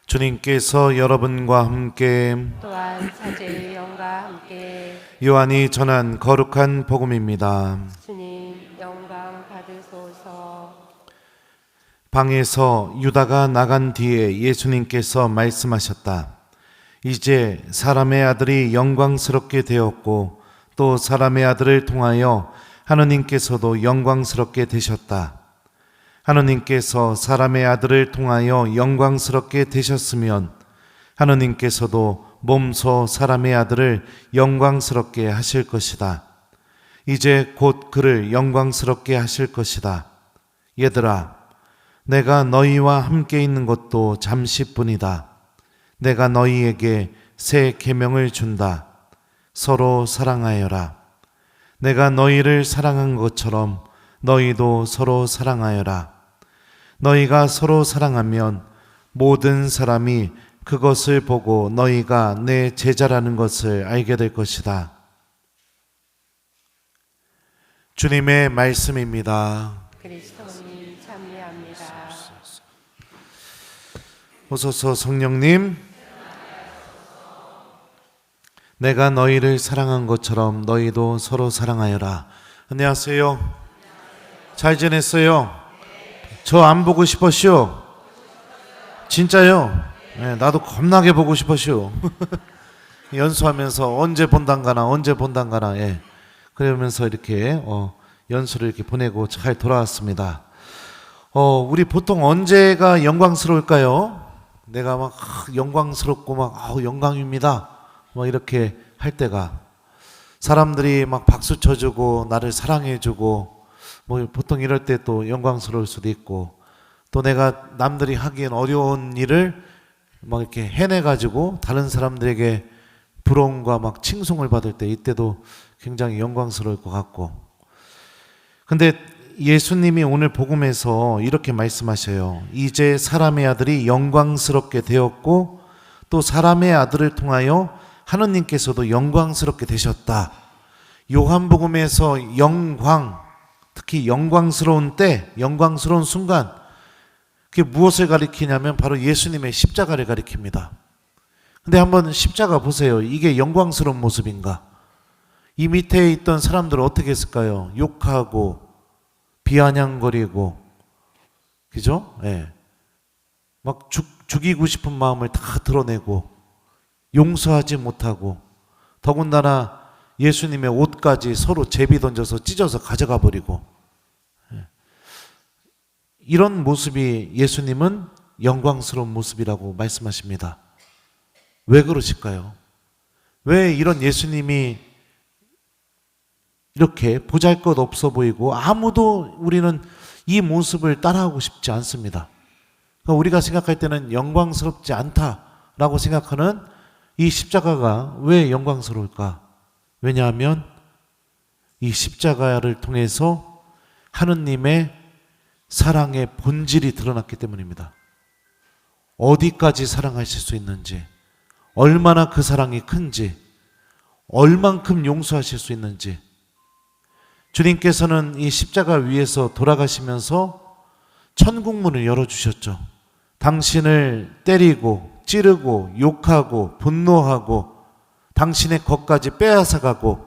주님께서 여러분과 함께 또한 사제의 영과 함께 요한이 전한 거룩한 복음입니다. 주님 영광 받으소서. 방에서 유다가 나간 뒤에 예수님께서 말씀하셨다. 이제 사람의 아들이 영광스럽게 되었고 또 사람의 아들을 통하여 하느님께서도 영광스럽게 되셨다. 하느님께서 사람의 아들을 통하여 영광스럽게 되셨으면 하느님께서도 몸소 사람의 아들을 영광스럽게 하실 것이다. 이제 곧 그를 영광스럽게 하실 것이다. 얘들아, 내가 너희와 함께 있는 것도 잠시뿐이다. 내가 너희에게 새 계명을 준다. 서로 사랑하여라. 내가 너희를 사랑한 것처럼 너희도 서로 사랑하여라. 너희가 서로 사랑하면 모든 사람이 그것을 보고 너희가 내 제자라는 것을 알게 될 것이다. 주님의 말씀입니다. 그리스도님 찬미합니다. 오소서 성령님, 내가 너희를 사랑한 것처럼 너희도 서로 사랑하여라. 안녕하세요. 잘 지냈어요? 저 안 보고 싶었쇼? 진짜요? 네, 나도 겁나게 보고 싶었쇼. 연수하면서 언제 본단가나 예. 그러면서 이렇게 연수를 이렇게 보내고 잘 돌아왔습니다. 우리 보통 언제가 영광스러울까요? 내가 막 영광스럽고 막 영광입니다 막 이렇게 할 때가, 사람들이 막 박수 쳐주고 나를 사랑해주고 뭐 보통 이럴 때 또 영광스러울 수도 있고, 또 내가 남들이 하기엔 어려운 일을 막 이렇게 해내가지고 다른 사람들에게 부러움과 막 칭송을 받을 때, 이때도 굉장히 영광스러울 것 같고. 근데 예수님이 오늘 복음에서 이렇게 말씀하셔요. 이제 사람의 아들이 영광스럽게 되었고 또 사람의 아들을 통하여 하느님께서도 영광스럽게 되셨다. 요한복음에서 영광, 특히 영광스러운 때, 영광스러운 순간, 그게 무엇을 가리키냐면 바로 예수님의 십자가를 가리킵니다. 근데 한번 십자가 보세요. 이게 영광스러운 모습인가? 이 밑에 있던 사람들은 어떻게 했을까요? 욕하고 비아냥거리고, 그죠? 예. 막 죽이고 싶은 마음을 다 드러내고 용서하지 못하고, 더군다나 예수님의 옷까지 서로 제비 던져서 찢어서 가져가 버리고, 이런 모습이 예수님은 영광스러운 모습이라고 말씀하십니다. 왜 그러실까요? 왜 이런 예수님이 이렇게 보잘것없어 보이고 아무도 우리는 이 모습을 따라하고 싶지 않습니다. 그러니까 우리가 생각할 때는 영광스럽지 않다라고 생각하는 이 십자가가 왜 영광스러울까? 왜냐하면 이 십자가를 통해서 하느님의 사랑의 본질이 드러났기 때문입니다. 어디까지 사랑하실 수 있는지, 얼마나 그 사랑이 큰지, 얼만큼 용서하실 수 있는지. 주님께서는 이 십자가 위에서 돌아가시면서 천국문을 열어주셨죠. 당신을 때리고 찌르고 욕하고 분노하고 당신의 것까지 빼앗아가고,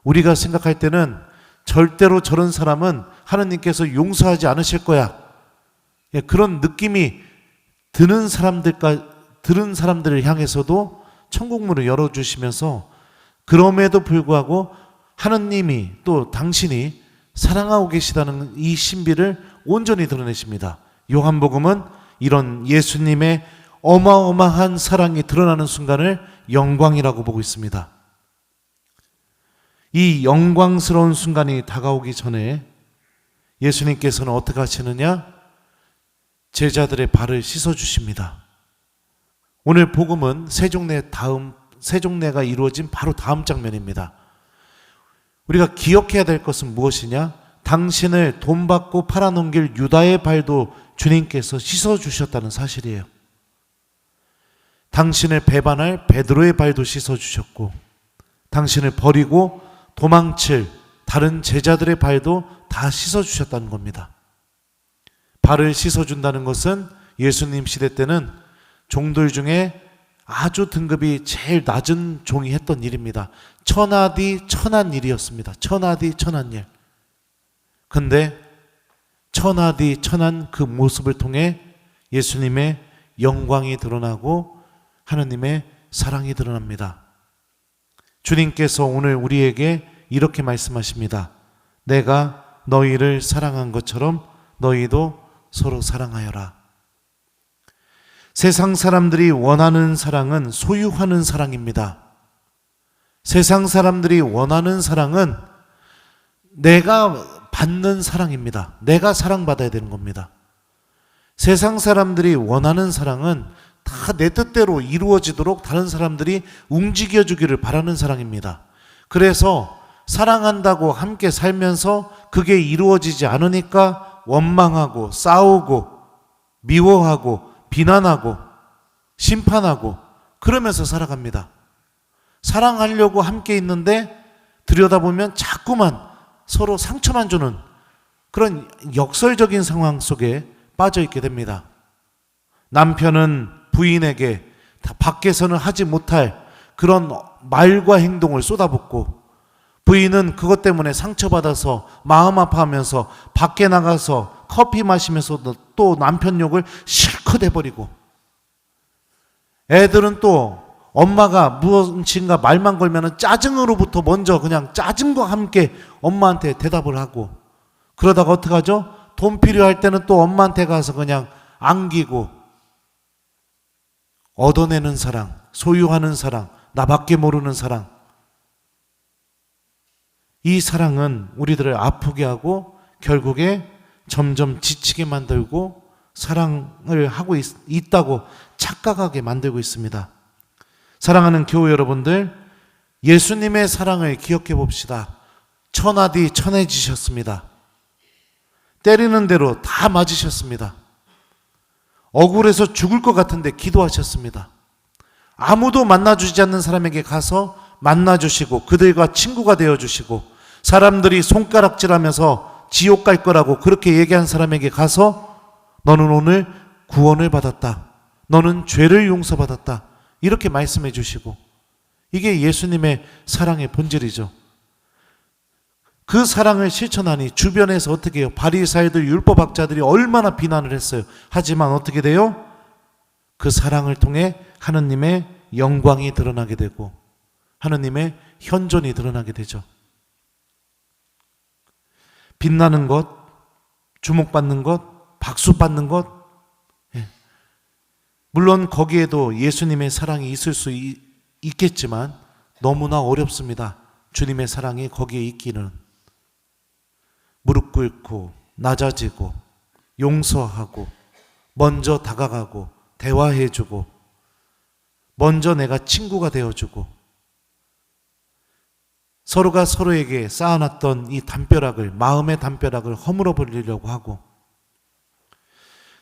우리가 생각할 때는 절대로 저런 사람은 하느님께서 용서하지 않으실 거야, 그런 느낌이 드는 사람들을 향해서도 천국문을 열어주시면서, 그럼에도 불구하고 하느님이 또 당신이 사랑하고 계시다는 이 신비를 온전히 드러내십니다. 요한복음은 이런 예수님의 어마어마한 사랑이 드러나는 순간을 영광이라고 보고 있습니다. 이 영광스러운 순간이 다가오기 전에 예수님께서는 어떻게 하시느냐? 제자들의 발을 씻어주십니다. 오늘 복음은 세종례가 이루어진 바로 다음 장면입니다. 우리가 기억해야 될 것은 무엇이냐? 당신을 돈 받고 팔아넘길 유다의 발도 주님께서 씻어주셨다는 사실이에요. 당신을 배반할 베드로의 발도 씻어주셨고, 당신을 버리고 도망칠 다른 제자들의 발도 다 씻어주셨다는 겁니다. 발을 씻어준다는 것은 예수님 시대 때는 종들 중에 아주 등급이 제일 낮은 종이 했던 일입니다. 천하디 천한 일이었습니다. 천하디 천한 일. 근데 천하디 천한 그 모습을 통해 예수님의 영광이 드러나고 하느님의 사랑이 드러납니다. 주님께서 오늘 우리에게 이렇게 말씀하십니다. 내가 너희를 사랑한 것처럼 너희도 서로 사랑하여라. 세상 사람들이 원하는 사랑은 소유하는 사랑입니다. 세상 사람들이 원하는 사랑은 내가 받는 사랑입니다. 내가 사랑받아야 되는 겁니다. 세상 사람들이 원하는 사랑은 다 내 뜻대로 이루어지도록 다른 사람들이 움직여주기를 바라는 사랑입니다. 그래서 사랑한다고 함께 살면서 그게 이루어지지 않으니까 원망하고 싸우고 미워하고 비난하고 심판하고 그러면서 살아갑니다. 사랑하려고 함께 있는데 들여다보면 자꾸만 서로 상처만 주는 그런 역설적인 상황 속에 빠져 있게 됩니다. 남편은 부인에게 밖에서는 하지 못할 그런 말과 행동을 쏟아붓고 부인은 그것 때문에 상처받아서 마음 아파하면서 밖에 나가서 커피 마시면서 또 남편 욕을 실컷 해버리고 애들은 또 엄마가 무엇인가 말만 걸면 짜증으로부터 먼저 그냥 짜증과 함께 엄마한테 대답을 하고 그러다가 어떡하죠? 돈 필요할 때는 또 엄마한테 가서 그냥 안기고 얻어내는 사랑, 소유하는 사랑, 나밖에 모르는 사랑. 이 사랑은 우리들을 아프게 하고 결국에 점점 지치게 만들고 사랑을 하고 있다고 착각하게 만들고 있습니다. 사랑하는 교우 여러분들, 예수님의 사랑을 기억해 봅시다. 천하디 천해지셨습니다. 때리는 대로 다 맞으셨습니다. 억울해서 죽을 것 같은데 기도하셨습니다. 아무도 만나주지 않는 사람에게 가서 만나주시고 그들과 친구가 되어주시고 사람들이 손가락질하면서 지옥 갈 거라고 그렇게 얘기한 사람에게 가서 너는 오늘 구원을 받았다. 너는 죄를 용서받았다. 이렇게 말씀해 주시고 이게 예수님의 사랑의 본질이죠. 그 사랑을 실천하니 주변에서 어떻게 해요? 바리사이들 율법학자들이 얼마나 비난을 했어요. 하지만 어떻게 돼요? 그 사랑을 통해 하느님의 영광이 드러나게 되고 하느님의 현존이 드러나게 되죠. 빛나는 것, 주목받는 것, 박수받는 것, 물론 거기에도 예수님의 사랑이 있을 수 있겠지만 너무나 어렵습니다. 주님의 사랑이 거기에 있기는. 무릎 꿇고 낮아지고 용서하고 먼저 다가가고 대화해주고 먼저 내가 친구가 되어주고 서로가 서로에게 쌓아놨던 이 담벼락을 마음의 담벼락을 허물어 버리려고 하고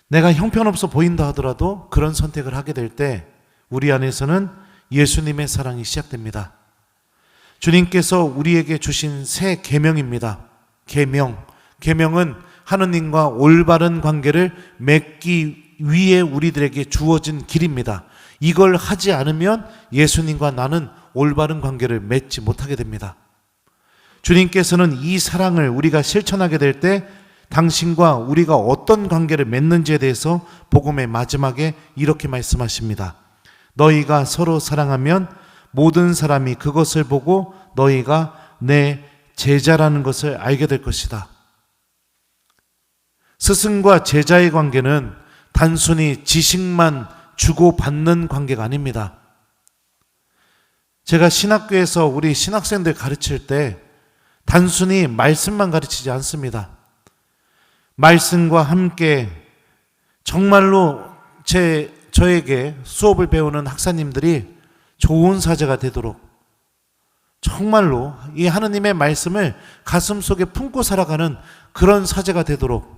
내가 형편없어 보인다 하더라도 그런 선택을 하게 될 때 우리 안에서는 예수님의 사랑이 시작됩니다. 주님께서 우리에게 주신 새 계명입니다. 계명은 하느님과 올바른 관계를 맺기 위해 우리들에게 주어진 길입니다. 이걸 하지 않으면 예수님과 나는 올바른 관계를 맺지 못하게 됩니다. 주님께서는 이 사랑을 우리가 실천하게 될 때 당신과 우리가 어떤 관계를 맺는지에 대해서 복음의 마지막에 이렇게 말씀하십니다. 너희가 서로 사랑하면 모든 사람이 그것을 보고 너희가 내 제자라는 것을 알게 될 것이다. 스승과 제자의 관계는 단순히 지식만 주고받는 관계가 아닙니다. 제가 신학교에서 우리 신학생들 가르칠 때 단순히 말씀만 가르치지 않습니다. 말씀과 함께 정말로 저에게 수업을 배우는 학사님들이 좋은 사제가 되도록 정말로 이 하느님의 말씀을 가슴속에 품고 살아가는 그런 사제가 되도록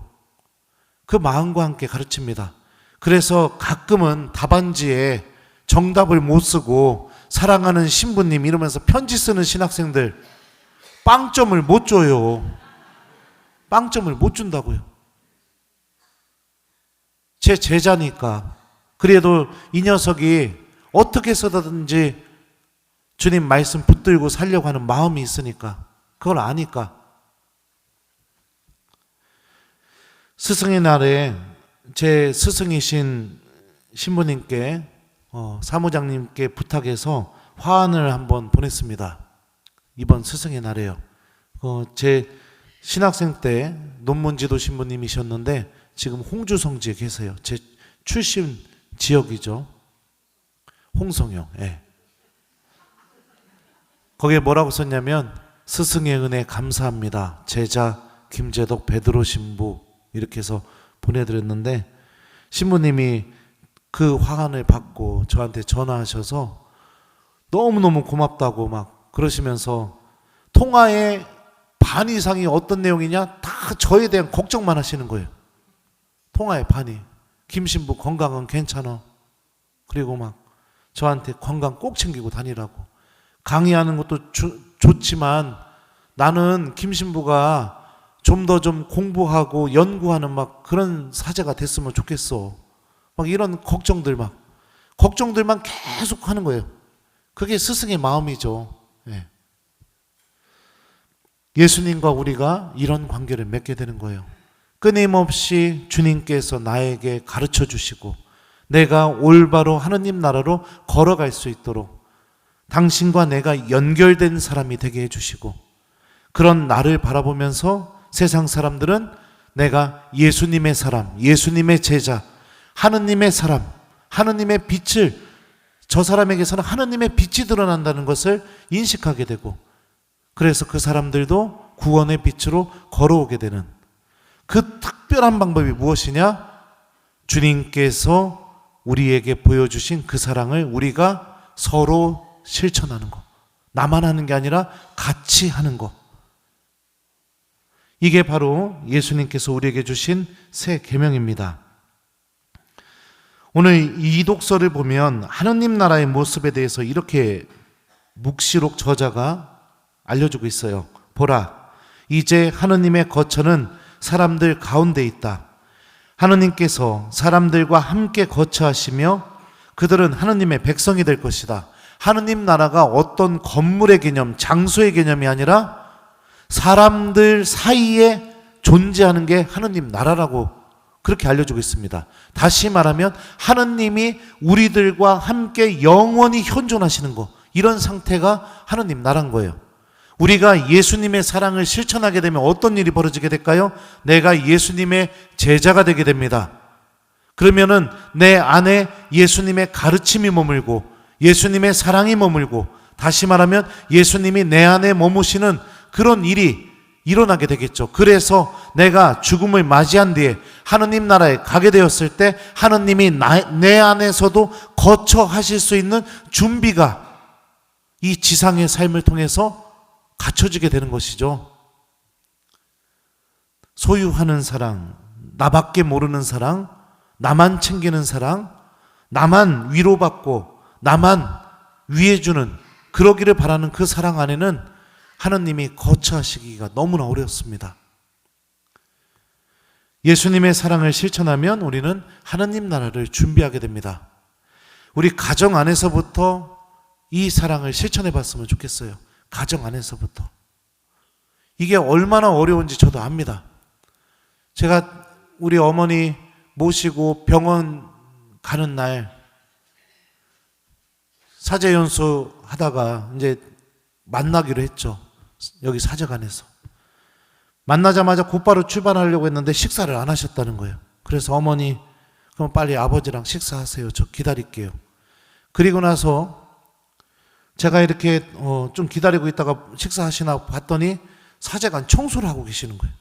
그 마음과 함께 가르칩니다. 그래서 가끔은 답안지에 정답을 못 쓰고 사랑하는 신부님 이러면서 편지 쓰는 신학생들 빵점을 못 줘요. 빵점을 못 준다고요. 제 제자니까. 그래도 이 녀석이 어떻게 해서든지 주님 말씀 붙들고 살려고 하는 마음이 있으니까, 그걸 아니까. 스승의 날에 제 스승이신 신부님께 사무장님께 부탁해서 화환을 한번 보냈습니다. 이번 스승의 날에요. 제 신학생 때 논문지도 신부님이셨는데 지금 홍주 성지에 계세요. 제 출신 지역이죠. 홍성요. 예. 거기에 뭐라고 썼냐면 스승의 은혜 감사합니다. 제자 김재덕 베드로 신부 이렇게 해서 보내드렸는데 신부님이 그 화환을 받고 저한테 전화하셔서 너무너무 고맙다고 막 그러시면서 통화의 반 이상이 어떤 내용이냐? 다 저에 대한 걱정만 하시는 거예요. 통화의 반이. 김 신부 건강은 괜찮아. 그리고 막 저한테 건강 꼭 챙기고 다니라고. 강의하는 것도 좋지만 나는 김 신부가 좀 더 좀 공부하고 연구하는 막 그런 사제가 됐으면 좋겠어. 막 이런 걱정들만 계속 하는 거예요. 그게 스승의 마음이죠. 예. 예수님과 우리가 이런 관계를 맺게 되는 거예요. 끊임없이 주님께서 나에게 가르쳐 주시고 내가 올바로 하느님 나라로 걸어갈 수 있도록 당신과 내가 연결된 사람이 되게 해주시고 그런 나를 바라보면서 세상 사람들은 내가 예수님의 사람, 예수님의 제자, 하느님의 사람, 하느님의 빛을 저 사람에게서는 하느님의 빛이 드러난다는 것을 인식하게 되고 그래서 그 사람들도 구원의 빛으로 걸어오게 되는 그 특별한 방법이 무엇이냐? 주님께서 우리에게 보여주신 그 사랑을 우리가 서로 실천하는 것. 나만 하는 게 아니라 같이 하는 것. 이게 바로 예수님께서 우리에게 주신 새 계명입니다. 오늘 이 독서를 보면 하느님 나라의 모습에 대해서 이렇게 묵시록 저자가 알려주고 있어요. 보라, 이제 하느님의 거처는 사람들 가운데 있다. 하느님께서 사람들과 함께 거처하시며 그들은 하느님의 백성이 될 것이다. 하느님 나라가 어떤 건물의 개념, 장소의 개념이 아니라 사람들 사이에 존재하는 게 하느님 나라라고 그렇게 알려주고 있습니다. 다시 말하면 하느님이 우리들과 함께 영원히 현존하시는 것, 이런 상태가 하느님 나라인 거예요. 우리가 예수님의 사랑을 실천하게 되면 어떤 일이 벌어지게 될까요? 내가 예수님의 제자가 되게 됩니다. 그러면은 내 안에 예수님의 가르침이 머물고 예수님의 사랑이 머물고 다시 말하면 예수님이 내 안에 머무시는 그런 일이 일어나게 되겠죠. 그래서 내가 죽음을 맞이한 뒤에 하느님 나라에 가게 되었을 때 하느님이 내 안에서도 거처하실 수 있는 준비가 이 지상의 삶을 통해서 갖춰지게 되는 것이죠. 소유하는 사랑, 나밖에 모르는 사랑, 나만 챙기는 사랑, 나만 위로받고 나만 위해주는 그러기를 바라는 그 사랑 안에는 하느님이 거처하시기가 너무나 어렵습니다. 예수님의 사랑을 실천하면 우리는 하느님 나라를 준비하게 됩니다. 우리 가정 안에서부터 이 사랑을 실천해 봤으면 좋겠어요. 가정 안에서부터. 이게 얼마나 어려운지 저도 압니다. 제가 우리 어머니 모시고 병원 가는 날 사제연수 하다가 이제 만나기로 했죠. 여기 사제관에서. 만나자마자 곧바로 출발하려고 했는데 식사를 안 하셨다는 거예요. 그래서 어머니, 그럼 빨리 아버지랑 식사하세요. 저 기다릴게요. 그리고 나서 제가 이렇게 좀 기다리고 있다가 식사하시나 봤더니 사제관 청소를 하고 계시는 거예요.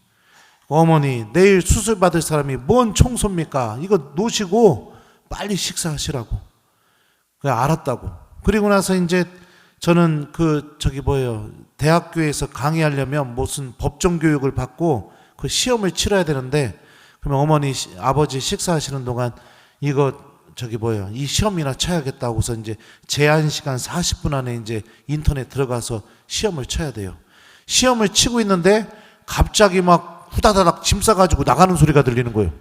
어머니, 내일 수술 받을 사람이 뭔 청소입니까? 이거 놓으시고 빨리 식사하시라고. 그냥 알았다고. 그리고 나서 이제 저는 대학교에서 강의하려면 무슨 법정 교육을 받고 그 시험을 치러야 되는데 그러면 어머니, 아버지 식사하시는 동안 이 시험이나 쳐야겠다고서 이제 제한 시간 40분 안에 이제 인터넷 들어가서 시험을 쳐야 돼요. 시험을 치고 있는데 갑자기 막 후다다닥 짐 싸가지고 나가는 소리가 들리는 거예요.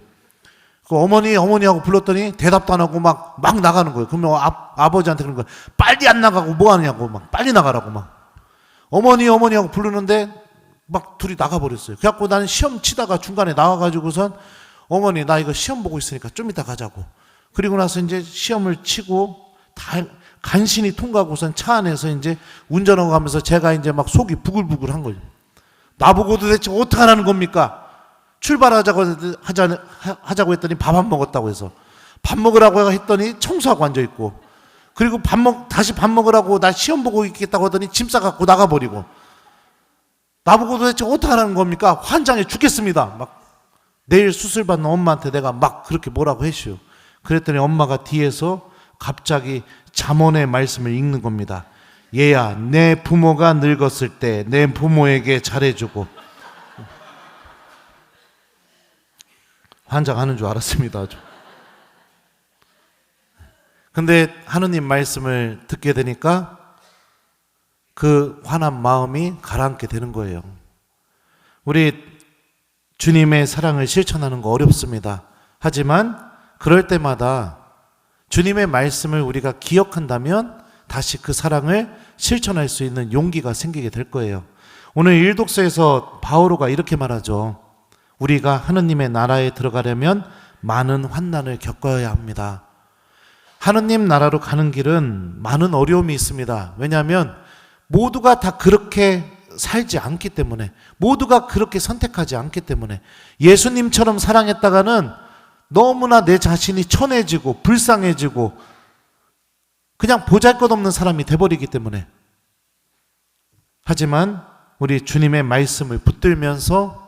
그 어머니 하고 불렀더니 대답도 안 하고 막 나가는 거예요. 그러면 아버지한테 그런 거예요. 빨리 안 나가고 뭐 하느냐고 막 빨리 나가라고 막. 어머니 하고 부르는데 막 둘이 나가버렸어요. 그래갖고 나는 시험 치다가 중간에 나와가지고선 어머니 나 이거 시험 보고 있으니까 좀 이따 가자고. 그리고 나서 이제 시험을 치고 다 간신히 통과하고선 차 안에서 이제 운전하고 가면서 제가 이제 막 속이 부글부글 한 거예요. 나보고 도대체 어떻게 하라는 겁니까? 하자고 했더니 밥 안 먹었다고 해서 밥 먹으라고 했더니 청소하고 앉아 있고, 그리고 다시 밥 먹으라고 나 시험 보고 있겠다고 하더니 짐 싸갖고 나가버리고, 나보고 도대체 어떻게 하라는 겁니까? 환장해 죽겠습니다. 막 내일 수술 받는 엄마한테 내가 막 그렇게 뭐라고 했슈. 그랬더니 엄마가 뒤에서 갑자기 잠언의 말씀을 읽는 겁니다. 얘야, 내 부모가 늙었을 때 내 부모에게 잘해주고. 환장하는 줄 알았습니다. 아주. 근데 하느님 말씀을 듣게 되니까 그 화난 마음이 가라앉게 되는 거예요. 우리 주님의 사랑을 실천하는 거 어렵습니다. 하지만 그럴 때마다 주님의 말씀을 우리가 기억한다면 다시 그 사랑을 실천할 수 있는 용기가 생기게 될 거예요. 오늘 일독서에서 바오로가 이렇게 말하죠. 우리가 하느님의 나라에 들어가려면 많은 환난을 겪어야 합니다. 하느님 나라로 가는 길은 많은 어려움이 있습니다. 왜냐하면 모두가 다 그렇게 살지 않기 때문에, 모두가 그렇게 선택하지 않기 때문에, 예수님처럼 사랑했다가는 너무나 내 자신이 천해지고 불쌍해지고 그냥 보잘것없는 사람이 돼버리기 때문에. 하지만 우리 주님의 말씀을 붙들면서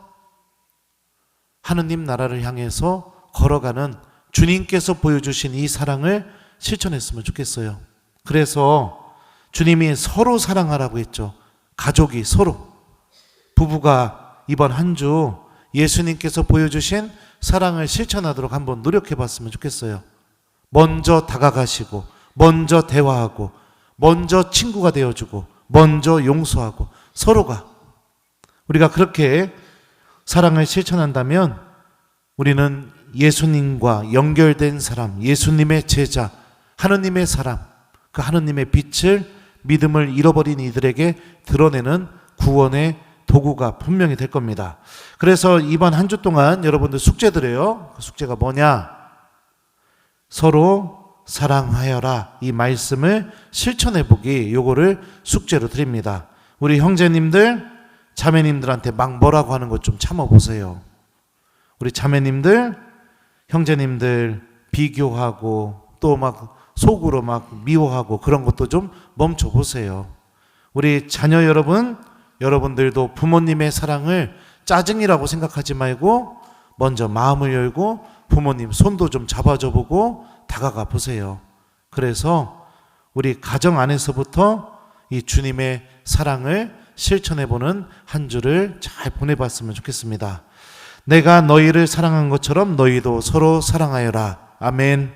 하느님 나라를 향해서 걸어가는 주님께서 보여주신 이 사랑을 실천했으면 좋겠어요. 그래서 주님이 서로 사랑하라고 했죠. 가족이 서로, 부부가 이번 한 주 예수님께서 보여주신 사랑을 실천하도록 한번 노력해 봤으면 좋겠어요. 먼저 다가가시고, 먼저 대화하고, 먼저 친구가 되어주고, 먼저 용서하고, 서로가. 우리가 그렇게 사랑을 실천한다면 우리는 예수님과 연결된 사람, 예수님의 제자, 하느님의 사람, 그 하느님의 빛을, 믿음을 잃어버린 이들에게 드러내는 구원의 도구가 분명히 될 겁니다. 그래서 이번 한 주 동안 여러분들 숙제 드려요. 그 숙제가 뭐냐? 서로 사랑하여라. 이 말씀을 실천해 보기, 요거를 숙제로 드립니다. 우리 형제님들, 자매님들한테 막 뭐라고 하는 것 좀 참아보세요. 우리 자매님들, 형제님들 비교하고 또 막 속으로 막 미워하고 그런 것도 좀 멈춰보세요. 우리 자녀 여러분, 여러분들도 부모님의 사랑을 짜증이라고 생각하지 말고 먼저 마음을 열고 부모님 손도 좀 잡아줘 보고 다가가 보세요. 그래서 우리 가정 안에서부터 이 주님의 사랑을 실천해보는 한 주를 잘 보내봤으면 좋겠습니다. 내가 너희를 사랑한 것처럼 너희도 서로 사랑하여라. 아멘.